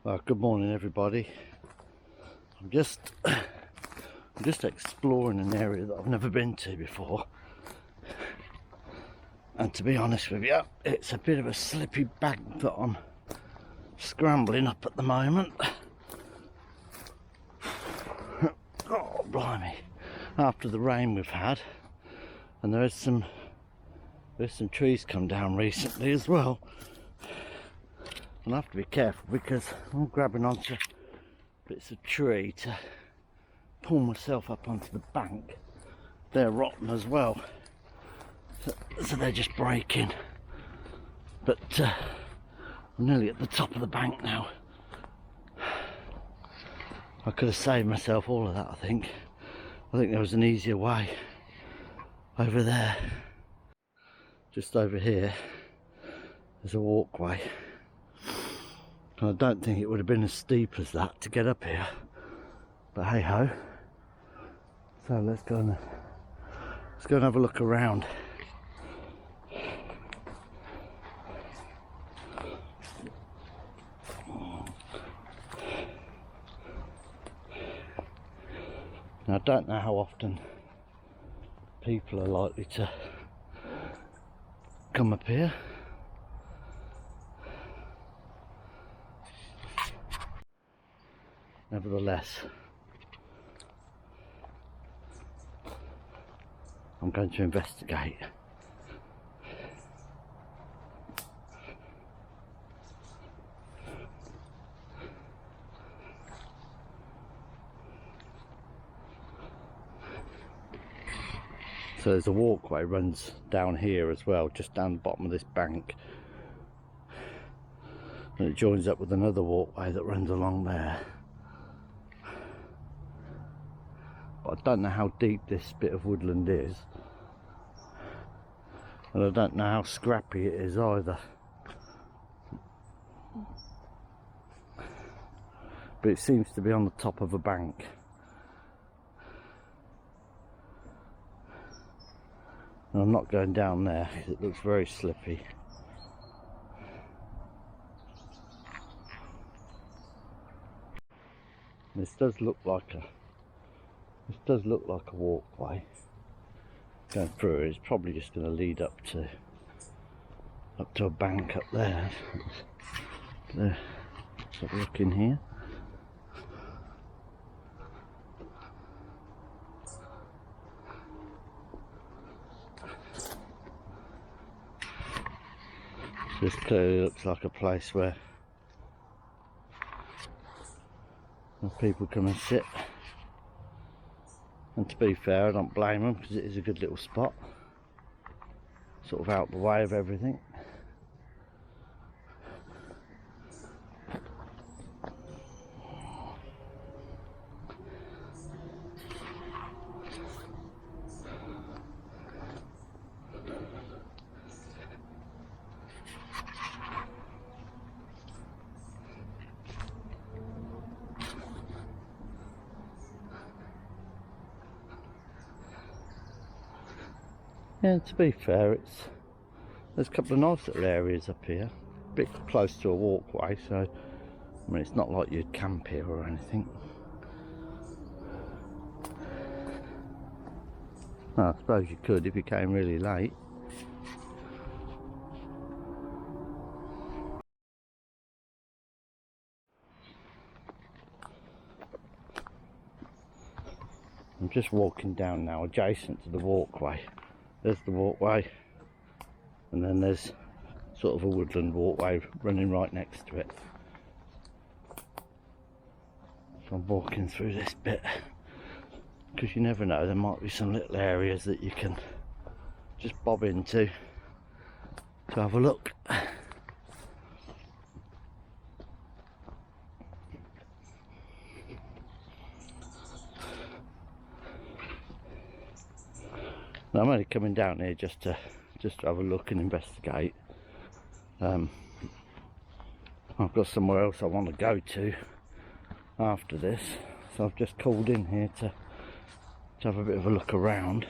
Well, good morning everybody. I'm just exploring an area that I've never been to before, and to be honest with you, it's a bit of a slippy bank that I'm scrambling up at the moment. Oh blimey, after the rain we've had, and there's some trees come down recently as well. And I have to be careful because I'm grabbing onto bits of tree to pull myself up onto the bank. They're rotten as well, so they're just breaking. But I'm nearly at the top of the bank now. I could have saved myself all of that, I think. There was an easier way over there. Just over here there's a walkway. I don't think it would have been as steep as that to get up here, but hey ho. So let's go and have a look around. Now I don't know how often people are likely to come up here. Nevertheless, I'm going to investigate. So there's a walkway runs down here as well, just down the bottom of this bank, and it joins up with another walkway that runs along there. But I don't know how deep this bit of woodland is, and I don't know how scrappy it is either. But it seems to be on the top of a bank. And I'm not going down there because it looks very slippy. This does look like a walkway going through. It's probably just going to lead up to a bank up there. Let's have a look in here. This clearly looks like a place where people come and sit. And to be fair, I don't blame them because it is a good little spot, sort of out the way of everything. Yeah, to be fair, there's a couple of nice little areas up here, a bit close to a walkway, so I mean it's not like you'd camp here or anything. Well, I suppose you could if you came really late. I'm just walking down now adjacent to the walkway. There's the walkway, and then there's sort of a woodland walkway running right next to it. So I'm walking through this bit because you never know, there might be some little areas that you can just bob into to have a look. Now, I'm only coming down here just to have a look and investigate. I've got somewhere else I want to go to after this, so I've just called in here to have a bit of a look around.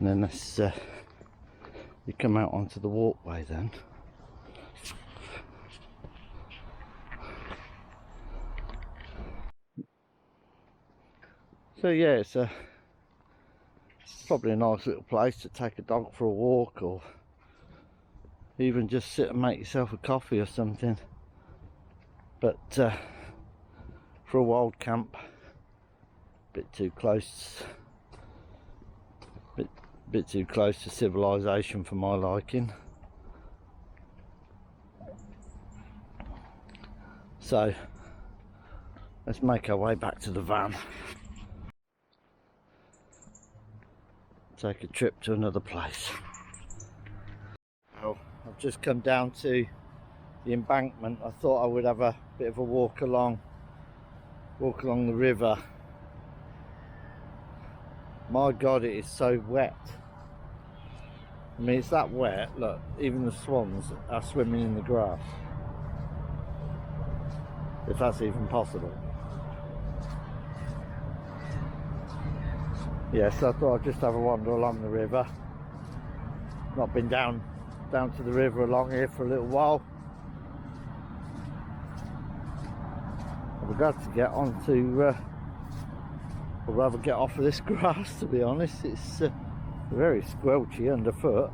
And then this, you come out onto the walkway then. So yeah, it's probably a nice little place to take a dog for a walk, or even just sit and make yourself a coffee or something. But for a wild camp, a bit too close, bit too close to civilization for my liking. So let's make our way back to the van, take a trip to another place. Well, I've just come down to the embankment. I thought I would have a bit of a walk along the river. My God, it is so wet. I mean, it's that wet, look, even the swans are swimming in the grass, if that's even possible. Yes, I thought I'd just have a wander along the river. Not been down to the river along here for a little while. I'll be glad to get onto, or rather get off of this grass, to be honest. It's very squelchy underfoot.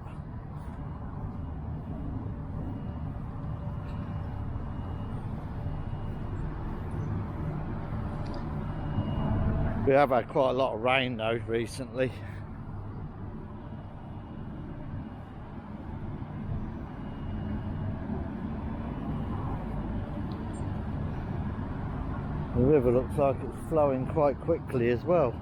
We have had quite a lot of rain though recently. The river looks like it's flowing quite quickly as well.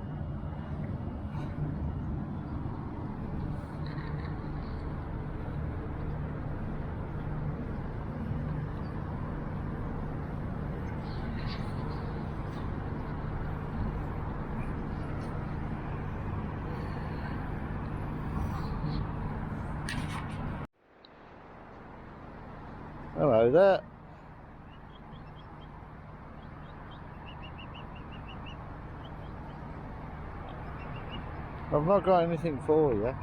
Hello there. I've not got anything for you.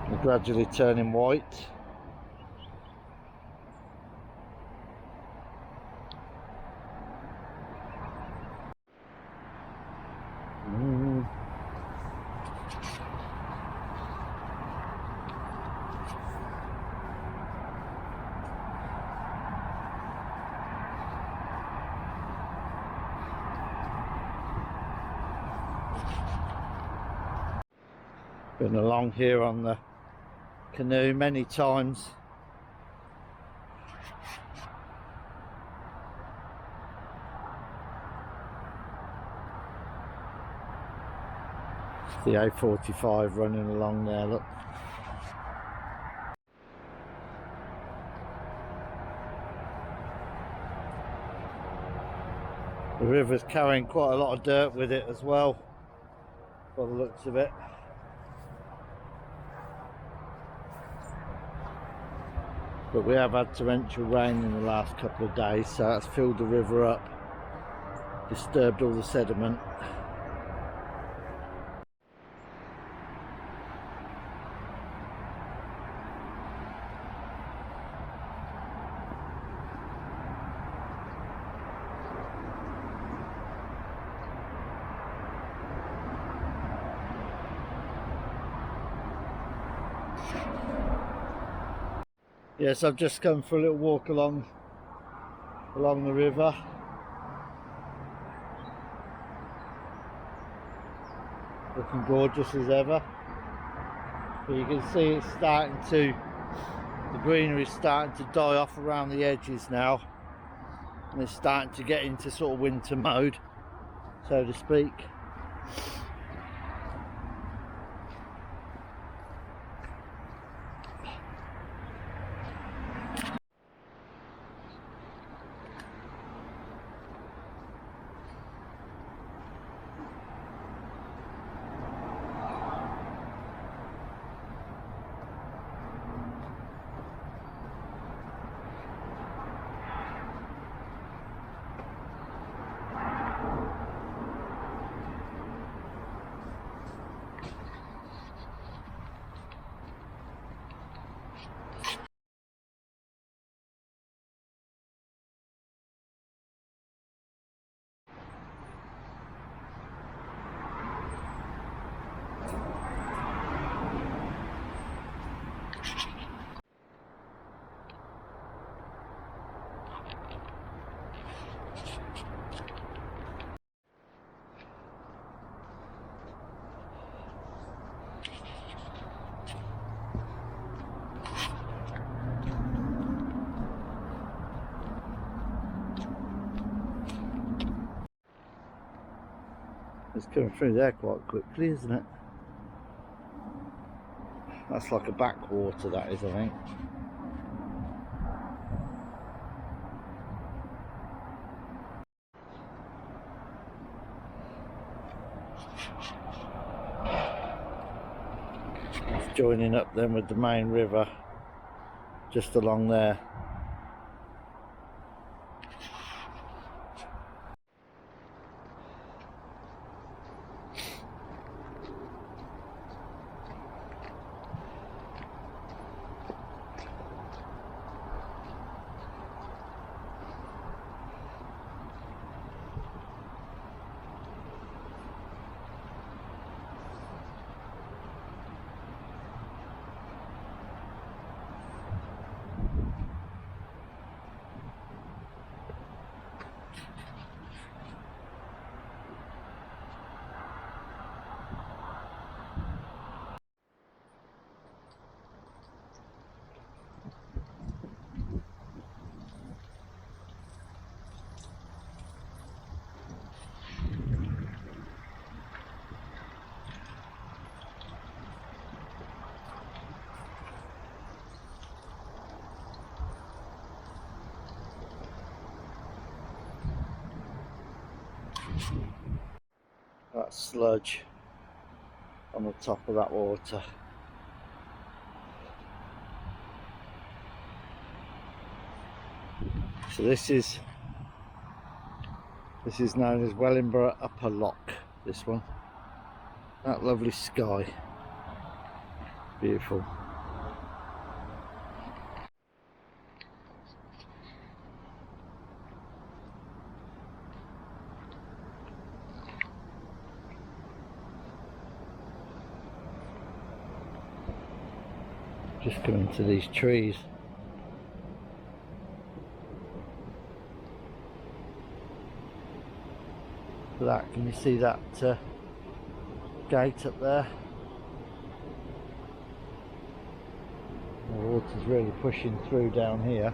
You're gradually turning white. Been along here on the canoe many times. It's the A45 running along there, look. The river's carrying quite a lot of dirt with it as well, by the looks of it. But we have had torrential rain in the last couple of days, so that's filled the river up, disturbed all the sediment. Yes, I've just come for a little walk along the river. Looking gorgeous as ever. But you can see it's starting to, the greenery is starting to die off around the edges now. And it's starting to get into sort of winter mode, so to speak. It's coming through there quite quickly, isn't it? That's like a backwater, that is, I think. It's joining up then with the main river just along there. That sludge on the top of that water. So this is known as Wellingborough Upper Lock, this one. That lovely sky. Beautiful. Just coming to these trees. That, can you see that gate up there? The water's really pushing through down here.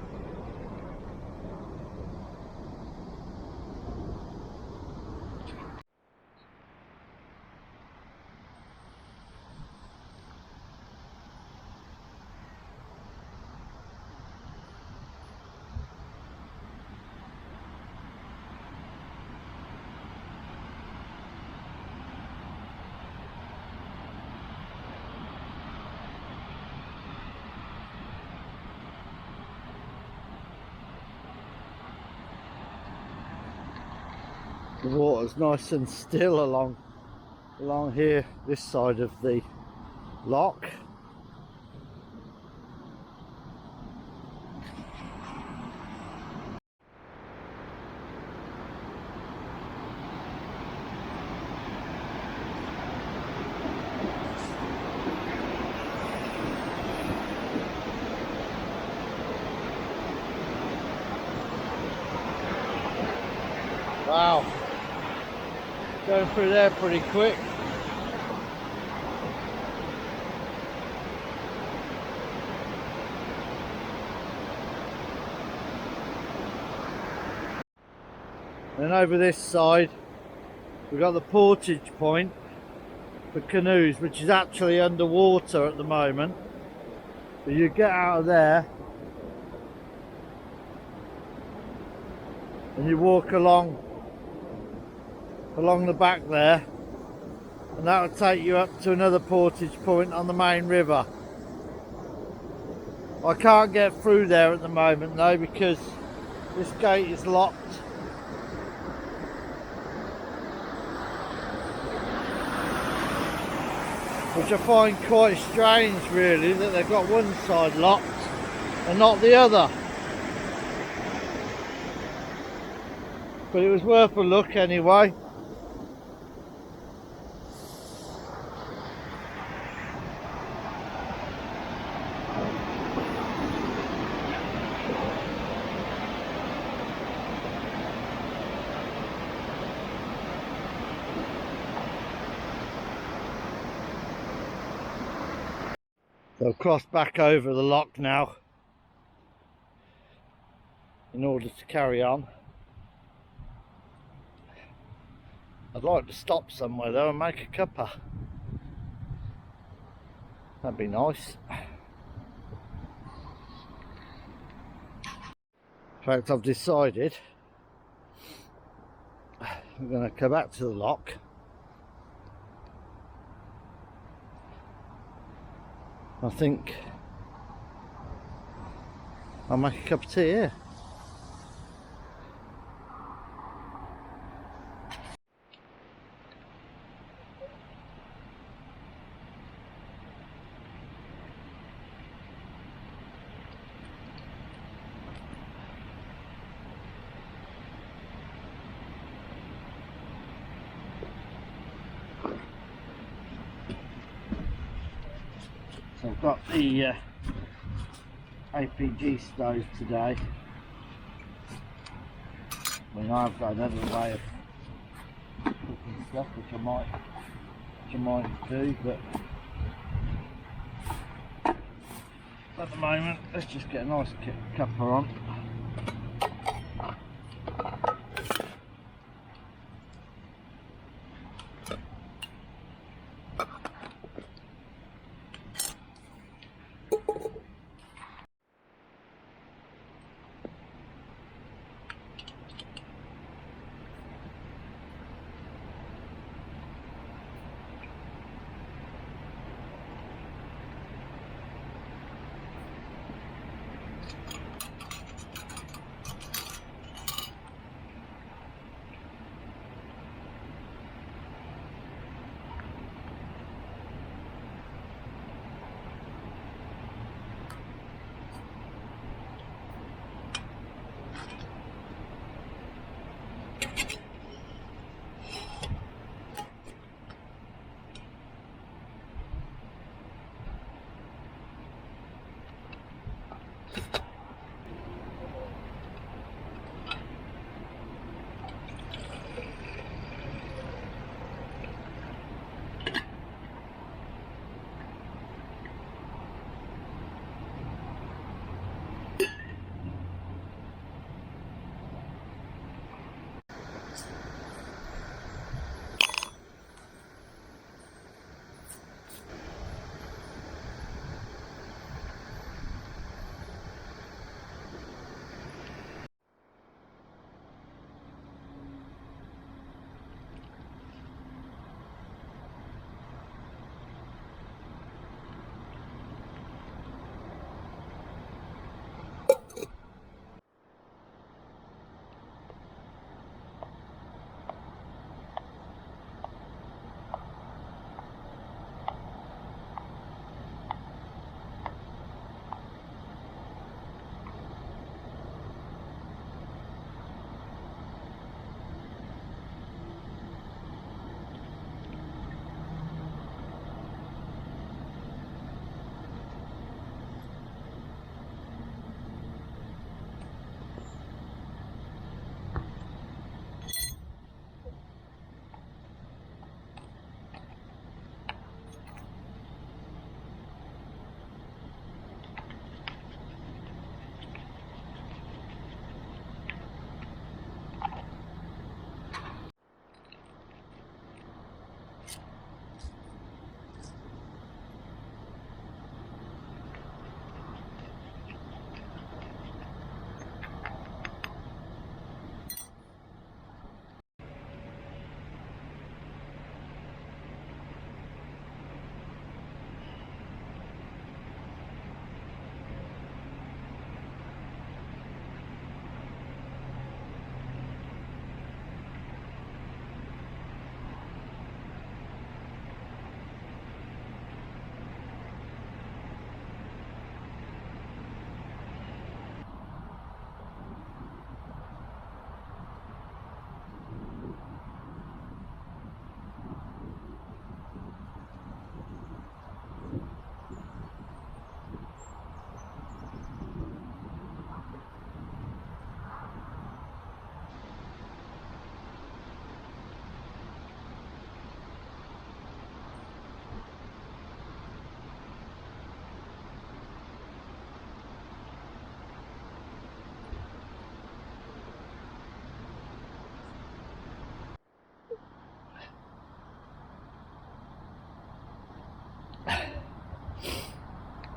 The water's nice and still along here, this side of the lock. Wow, going through there pretty quick. And over this side we've got the portage point for canoes, which is actually underwater at the moment. But you get out of there and you walk along the back there, and that will take you up to another portage point on the main river. I can't get through there at the moment though, because this gate is locked. Which I find quite strange really, that they've got one side locked and not the other. But it was worth a look anyway. So I've crossed back over the lock now in order to carry on. I'd like to stop somewhere though and make a cuppa. That'd be nice. In fact, I've decided we're going to go back to the lock. I think I'll make a cup of tea here. So I've got the APG stove today. I mean, I've got another way of cooking stuff which I might do, but at the moment let's just get a nice cuppa on.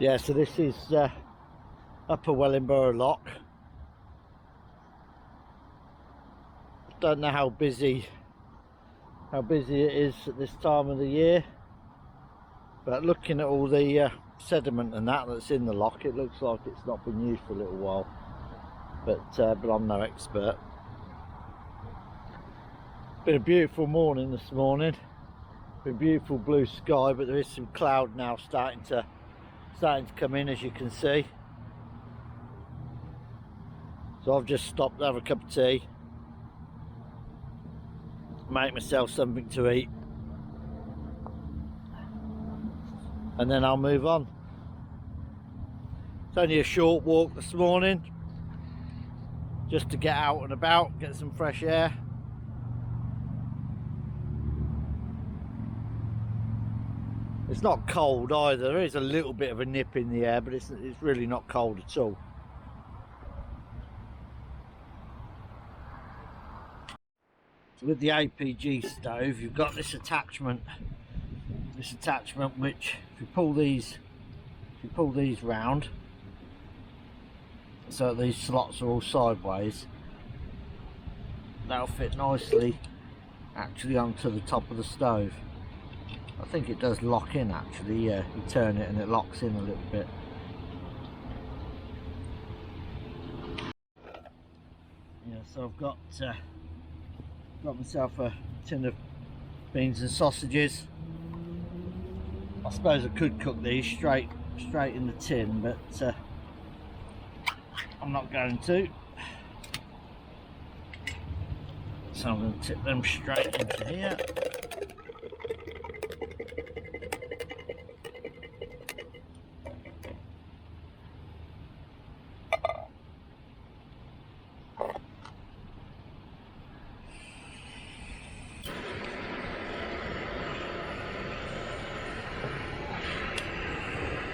Yeah, so this is Upper Wellingborough Lock. Don't know how busy it is at this time of the year, but looking at all the sediment and that's in the lock, it looks like it's not been used for a little while. But I'm no expert. Been a beautiful morning this morning. Been beautiful blue sky, but there is some cloud now starting to come in, as you can see. So I've just stopped to have a cup of tea, make myself something to eat, and then I'll move on. It's only a short walk this morning, just to get out and about, get some fresh air. It's not cold either. There is a little bit of a nip in the air, but it's really not cold at all. With the APG stove, you've got this attachment which, if you pull these round, so these slots are all sideways, that'll fit nicely actually onto the top of the stove. I think it does lock in actually, yeah, you turn it and it locks in a little bit. Yeah, so I've got myself a tin of beans and sausages. I suppose I could cook these straight in the tin, but I'm not going to. So I'm going to tip them straight into here.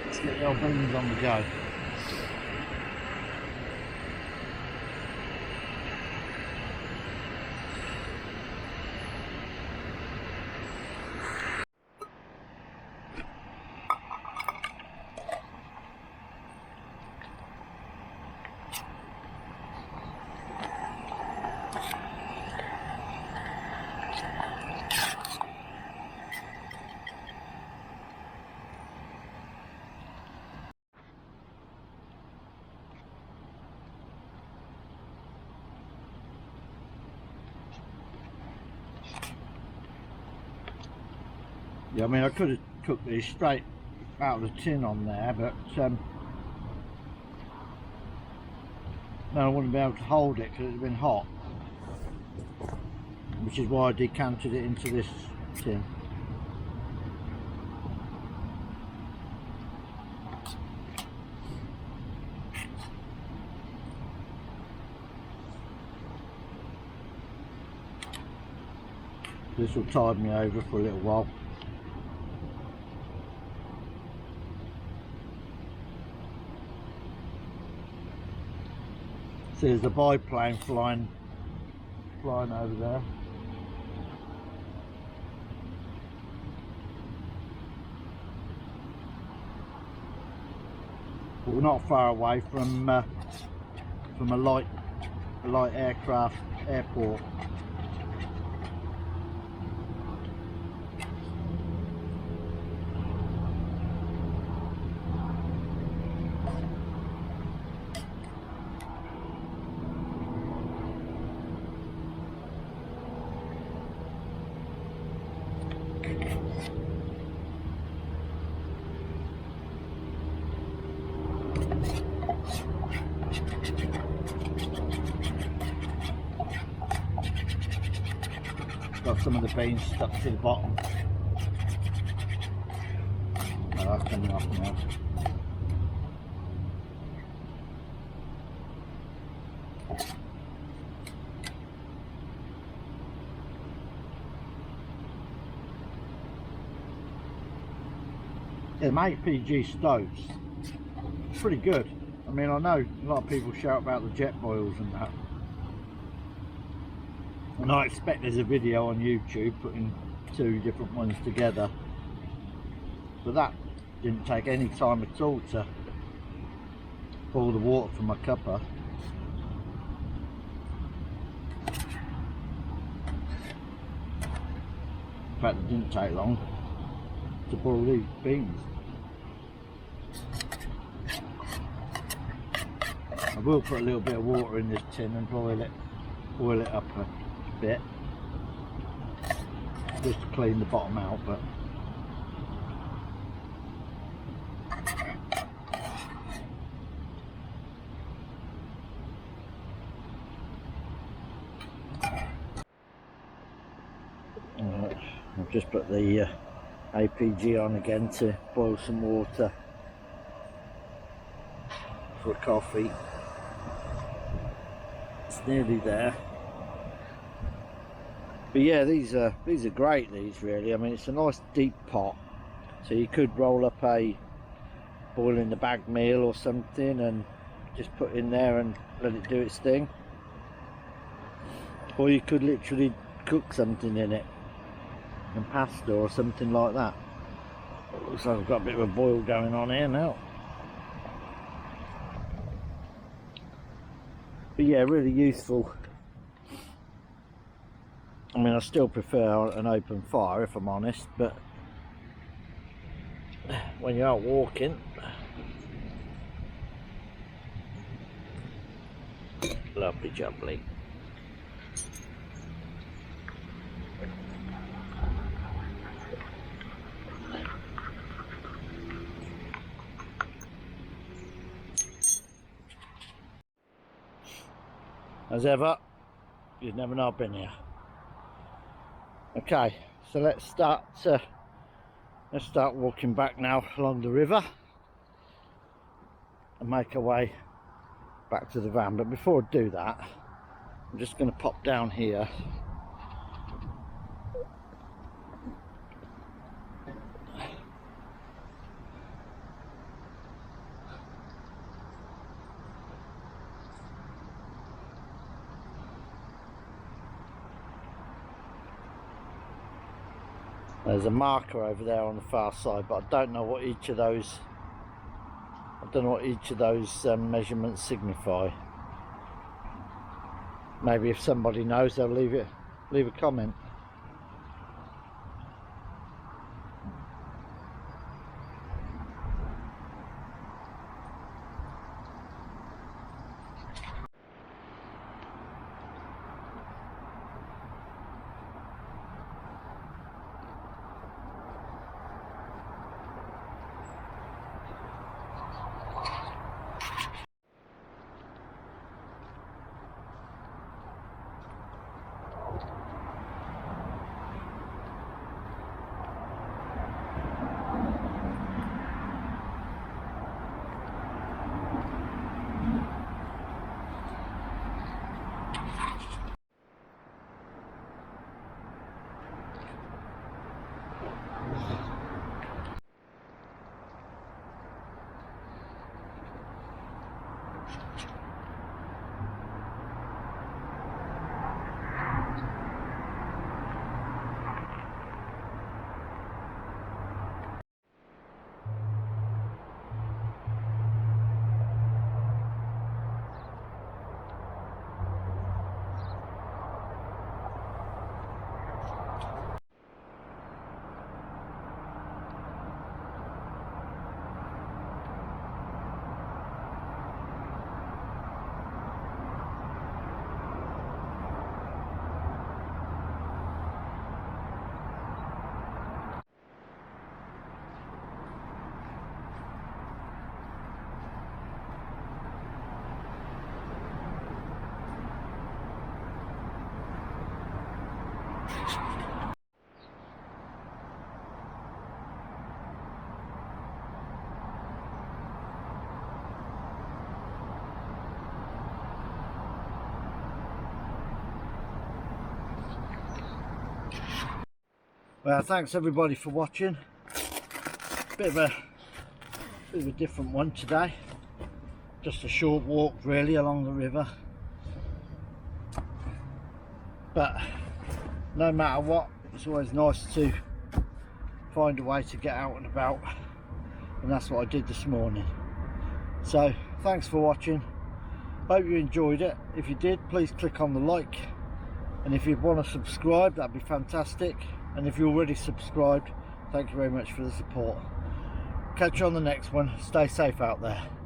Let's get the old beans on the go. Yeah, I mean, I could have cooked these straight out of the tin on there, but no, I wouldn't be able to hold it because it had been hot, which is why I decanted it into this tin. This will tide me over for a little while. See, there's a biplane flying over there. But we're not far away from a light aircraft airport. Got some of the beans stuck to the bottom. Oh, that's coming off now. Yeah, my APG stoves, pretty good. I mean, I know a lot of people shout about the jet boils and that, and I expect there's a video on YouTube putting two different ones together, but Didn't take any time at all to pour the water from my cuppa. In fact, it didn't take long to boil these beans. I will put a little bit of water in this tin and boil it up a bit, just to clean the bottom out. But I've just put the APG on again to boil some water for coffee. It's nearly there. But yeah, these are great, these really. I mean, it's a nice deep pot, so you could roll up a boil in the bag meal or something and just put in there and let it do its thing, or you could literally cook something in it, and pasta or something like that. It looks like I've got a bit of a boil going on here now. But yeah, really useful. I mean, I still prefer an open fire if I'm honest, but when you're out walking, lovely jubbly. As ever, you'd never know I've been here. Okay, so let's start walking back now along the river and make our way back to the van. But before I do that, I'm just going to pop down here . There's a marker over there on the far side, but I don't know what each of those measurements signify. Maybe if somebody knows, they'll leave a comment. Well, thanks everybody for watching. Bit of a different one today. Just a short walk really along the river. But no matter what, it's always nice to find a way to get out and about and that's what I did this morning. So thanks for watching, hope you enjoyed it. If you did, please click on the like, and if you want to subscribe, that'd be fantastic. And if you're already subscribed, thank you very much for the support. Catch you on the next one. Stay safe out there.